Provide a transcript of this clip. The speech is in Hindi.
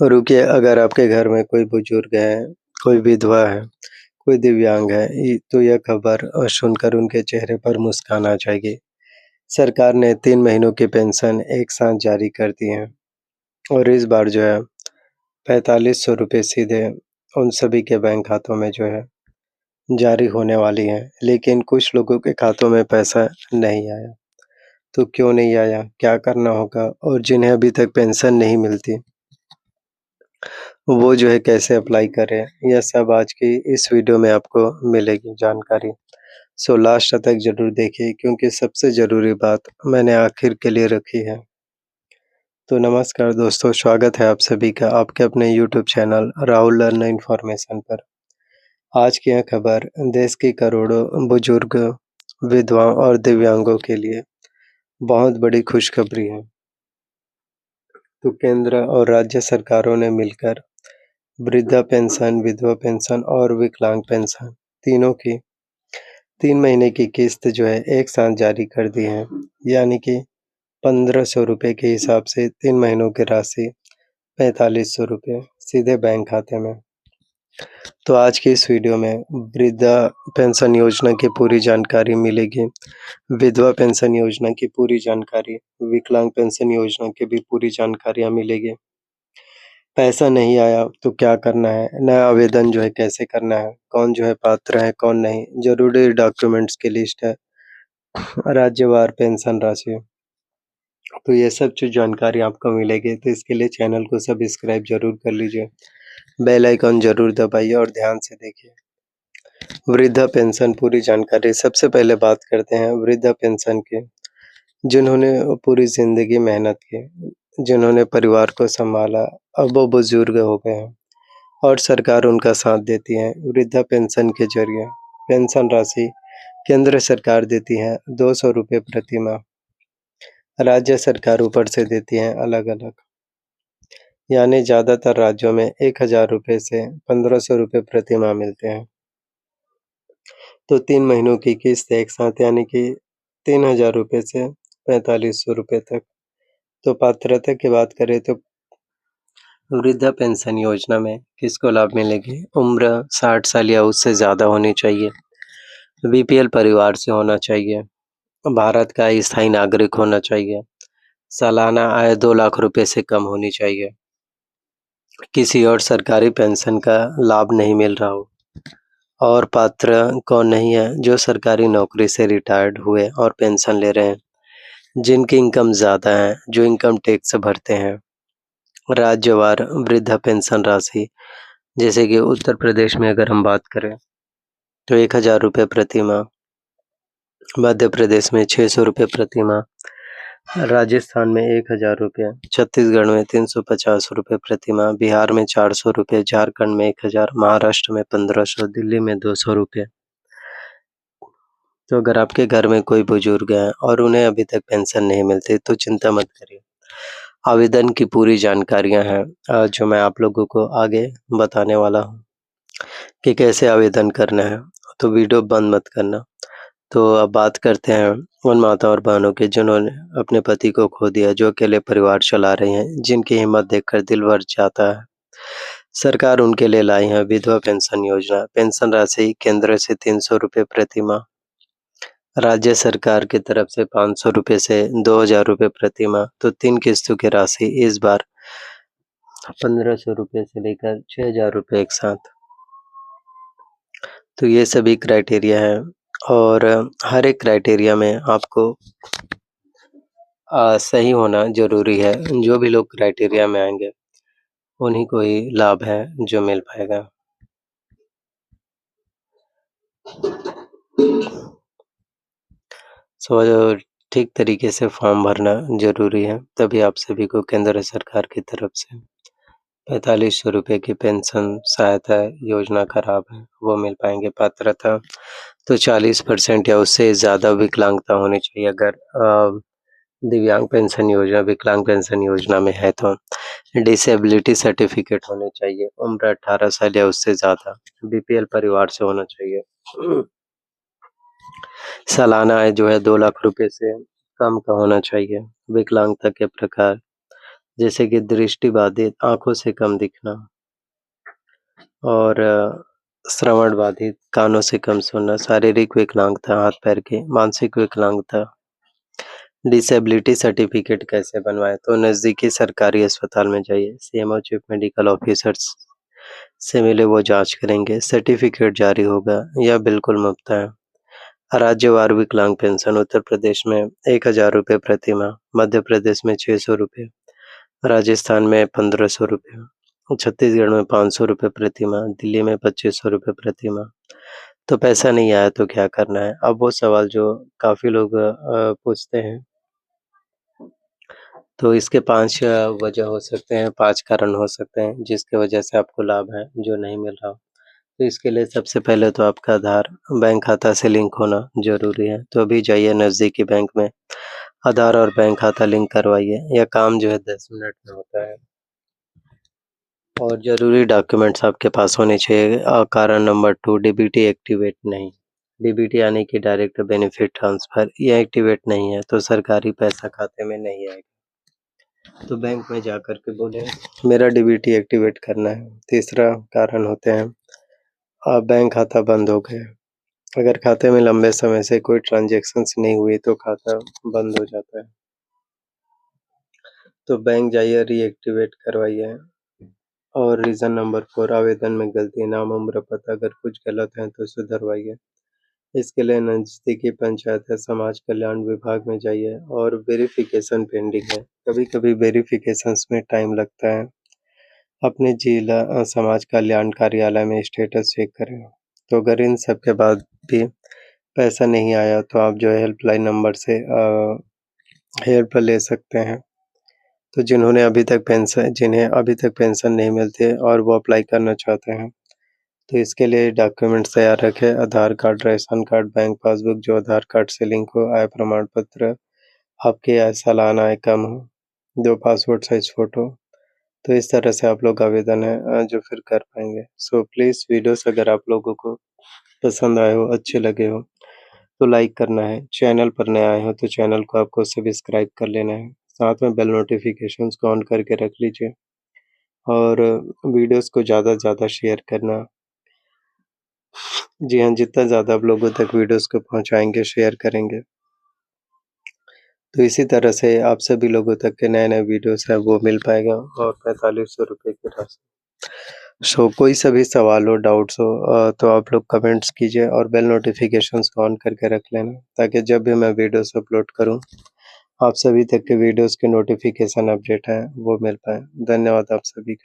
रुकिए, अगर आपके घर में कोई बुजुर्ग है, कोई विधवा है, कोई दिव्यांग है, तो यह खबर सुनकर उनके चेहरे पर मुस्कान आ जाएगी। सरकार ने 3 महीनों की पेंशन एक साथ जारी कर दी है और इस बार जो है ₹4500 सीधे उन सभी के बैंक खातों में जो है जारी होने वाली हैं। लेकिन कुछ लोगों के खातों में पैसा नहीं आया। तो क्यों नहीं आया? क्या करना होगा? और जिन्हें अभी तक पेंशन नहीं मिलती, वो जो है कैसे अप्लाई करें? यह सब आज की इस वीडियो में आपको मिलेगी जानकारी। सो लास्ट तक ज़रूर देखिए, क्योंकि सबसे ज़रूरी बात मैंने आखिर के लिए रखी है। तो नमस्कार दोस्तों, स्वागत है आप सभी का आपके अपने YouTube channel Rahul learn information पर। आज की यह खबर देश की करोड़ों बुजुर्ग, विधवाओं और दिव्यांगों के लिए बहुत बड़ी खुशखबरी है। तो केंद्र और राज्य सरकारों ने मिलकर वृद्धा पेंशन, विधवा पेंशन और विकलांग पेंशन तीनों की 3 महीने की किस्त जो है एक साथ जारी कर दी है। यानी कि ₹1500 के हिसाब से 3 महीनों की राशि ₹4500 सीधे बैंक खाते में। तो आज की इस वीडियो में वृद्धा पेंशन योजना की पूरी जानकारी मिलेगी, विधवा पेंशन योजना की पूरी जानकारी, विकलांग पेंशन योजना की भी पूरी जानकारियाँ मिलेगी। पैसा नहीं आया तो क्या करना है? नया आवेदन जो है कैसे करना है? कौन जो है पात्र है, कौन नहीं? ज़रूरी डॉक्यूमेंट्स की लिस्ट है, राज्यवार पेंशन राशि। तो ये सब जो जानकारी आपको मिलेगी, तो इसके लिए चैनल को सब्सक्राइब ज़रूर कर लीजिए। बेल आइकन ज़रूर दबाइए और ध्यान से देखिए। वृद्धा पेंशन पूरी जानकारी, सबसे पहले बात करते हैं वृद्धा पेंशन की। जिन्होंने पूरी ज़िंदगी मेहनत की, जिन्होंने परिवार को सँभाला, अब वो बुज़ुर्ग हो गए हैं और सरकार उनका साथ देती है। वृद्धा पेंशन के ज़रिए पेंशन राशि केंद्र सरकार देती है ₹200 प्रति माह, राज्य सरकार ऊपर से देती है अलग-अलग। यानी ज़्यादातर राज्यों में ₹1000 से ₹1500 प्रति माह मिलते हैं। तो 3 महीनों की किस्त एक साथ, यानी कि ₹3000 से ₹4500 तक। तो पात्रता की बात करें तो वृद्धा पेंशन योजना में किसको लाभ मिलेगी? उम्र 60 साल या उससे ज़्यादा होनी चाहिए, बीपीएल परिवार से होना चाहिए, भारत का स्थायी नागरिक होना चाहिए, सालाना आय 2 लाख रुपए से कम होनी चाहिए, किसी और सरकारी पेंशन का लाभ नहीं मिल रहा हो। और पात्र कौन नहीं है? जो सरकारी नौकरी से रिटायर्ड हुए और पेंशन ले रहे हैं, जिनकी इनकम ज़्यादा है, जो इनकम टैक्स भरते हैं। राज्यवार वृद्धा पेंशन राशि, जैसे कि उत्तर प्रदेश में अगर हम बात करें तो ₹1000 प्रति माह, मध्य प्रदेश में ₹600 प्रति माह, राजस्थान में ₹1000, छत्तीसगढ़ में ₹350 प्रति माह, बिहार में ₹400, झारखंड में 1000, महाराष्ट्र में 1500, दिल्ली में ₹200। तो अगर आपके घर में कोई बुजुर्ग है और उन्हें अभी तक पेंशन नहीं मिलती, तो चिंता मत करिए। आवेदन की पूरी जानकारियाँ हैं जो मैं आप लोगों को आगे बताने वाला हूँ कि कैसे आवेदन करना है, तो वीडियो बंद मत करना। तो अब बात करते हैं उन माता और बहनों की जिन्होंने अपने पति को खो दिया, जो अकेले परिवार चला रही हैं, जिनकी हिम्मत देखकर दिल भर जाता है। सरकार उनके लिए लाई है विधवा पेंशन योजना। पेंशन राशि केंद्र से ₹300 प्रति माह, राज्य सरकार की तरफ से ₹500 से ₹2000 प्रति माह। तो 3 किस्तों की राशि इस बार ₹1500 से लेकर ₹6000 एक साथ। तो ये सभी क्राइटेरिया हैं और हर एक क्राइटेरिया में आपको सही होना ज़रूरी है। जो भी लोग क्राइटेरिया में आएँगे, उन्हीं को ही लाभ है जो मिल पाएगा। सो ठीक तरीके से फॉर्म भरना ज़रूरी है, तभी आप सभी को केंद्र सरकार की तरफ से ₹4500 की पेंशन सहायता योजना का लाभ है, वो मिल पाएँगे। पात्रता तो 40% या उससे ज़्यादा विकलांगता होनी चाहिए अगर दिव्यांग पेंशन योजना, विकलांग पेंशन योजना में है तो। डिसेबिलिटी सर्टिफिकेट होने चाहिए, उम्र 18 साल या उससे ज़्यादा, बीपीएल परिवार से होना चाहिए। सालाना आय जो है ₹2 लाख से कम का होना चाहिए। विकलांगता के प्रकार, जैसे कि दृष्टिबाधित, आँखों से कम दिखना और श्रवण बाधित, कानों से कम सुनना, शारीरिक विकलांगता, हाथ-पैर की, मानसिक विकलांगता। डिसेबिलिटी सर्टिफ़िकेट कैसे बनवाएँ? तो नज़दीकी सरकारी अस्पताल में जाइए, सीएमओ चीफ़ मेडिकल ऑफ़िसर्स से मिले, वो जाँच करेंगे, सर्टिफ़िकेट जारी होगा। यह बिल्कुल मुफ़्त है। राज्यवार विकलांग पेंशन उत्तर प्रदेश में ₹1000 प्रति माह, मध्य प्रदेश में ₹600, राजस्थान में ₹1500, छत्तीसगढ़ में ₹500 प्रति माह, दिल्ली में ₹2500 प्रति माह। तो पैसा नहीं आया तो क्या करना है? अब वो सवाल जो काफ़ी लोग पूछते हैं, तो इसके 5 वजह हो सकते हैं, 5 कारण हो सकते हैं, जिसकी वजह से आपको लाभ है, जो नहीं मिल रहा हो। तो इसके लिए सबसे पहले तो आपका आधार बैंक खाता से लिंक होना ज़रूरी है। तो अभी जाइए नज़दीकी बैंक में, आधार और बैंक खाता लिंक करवाइए। यह काम जो है 10 मिनट में होता है। और ज़रूरी डॉक्यूमेंट्स आपके पास होने चाहिए। कारण नंबर 2, डीबीटी एक्टिवेट नहीं। डीबीटी यानी कि डायरेक्ट बेनिफिट ट्रांसफ़र, ये एक्टिवेट नहीं है, तो सरकारी पैसा खाते में नहीं आएगा। तो बैंक में जाकर के बोलें, मेरा डीबीटी एक्टिवेट करना है। तीसरा कारण होते हैं बैंक खाता बंद हो गया। अगर खाते में लंबे समय से कोई ट्रांज़ैक्शंस नहीं हुई तो खाता बंद हो जाता है। तो बैंक जाइए, रीएक्टिवेट करवाइए। और रीज़न नंबर 4, आवेदन में गलती, नाम, उम्र, पता अगर कुछ गलत है तो सुधरवाइए। इसके लिए नज़दीकी पंचायत या समाज कल्याण विभाग में जाइए और वेरिफ़िकेशन पेंडिंग है। कभी-कभी वेरिफ़िकेशंस में टाइम लगता है। अपने जिला समाज कल्याण कार्यालय में स्टेटस चेक करें। तो अगर इन सब के बाद भी पैसा नहीं आया तो आप जो है हेल्पलाइन नंबर से हेल्प ले सकते हैं। तो जिन्हें अभी तक पेंशन नहीं मिलती है और वो अप्लाई करना चाहते हैं, तो इसके लिए डॉक्यूमेंट्स तैयार रखें, Aadhaar card, ration card, bank passbook जो आधार कार्ड से लिंक हो, आय प्रमाण पत्र, आपकी आय सालाना आय कम हो, 2 पासपोर्ट साइज़ फ़ोटो। तो इस तरह से आप लोग आवेदन है जो फिर कर पाएँगे। सो प्लीज़ वीडियोज़ अगर आप लोगों को पसंद आए हो, अच्छे लगे हो, तो लाइक करना है। चैनल पर नए आए हो तो चैनल को आपको सब्सक्राइब कर लेना है। साथ में बेल नोटिफ़िकेशंस को ऑन करके रख लीजिए और वीडियोज़ को ज़्यादा से ज़्यादा शेयर करना। जी हाँ, जितना ज़्यादा आप लोगों तक वीडियोज़ को पहुँचाएँगे, शेयर करेंगे, तो इसी तरह से आप सभी लोगों तक के नए-नए वीडियोज़ हैं वो मिल पाएगा और ₹4500 की राशि। सो कोई सा भी सवाल हो, डाउट्स हो तो आप लोग कमेंट्स कीजिए और बेल नोटिफ़िकेशंस को ऑन करके रख लेना, ताकि जब भी मैं वीडियोज़ अपलोड करूँ, आप सभी तक के वीडियोज़ के नोटिफ़िकेशन अपडेट हैं, वो मिल पाएँ। धन्यवाद आप सभी का।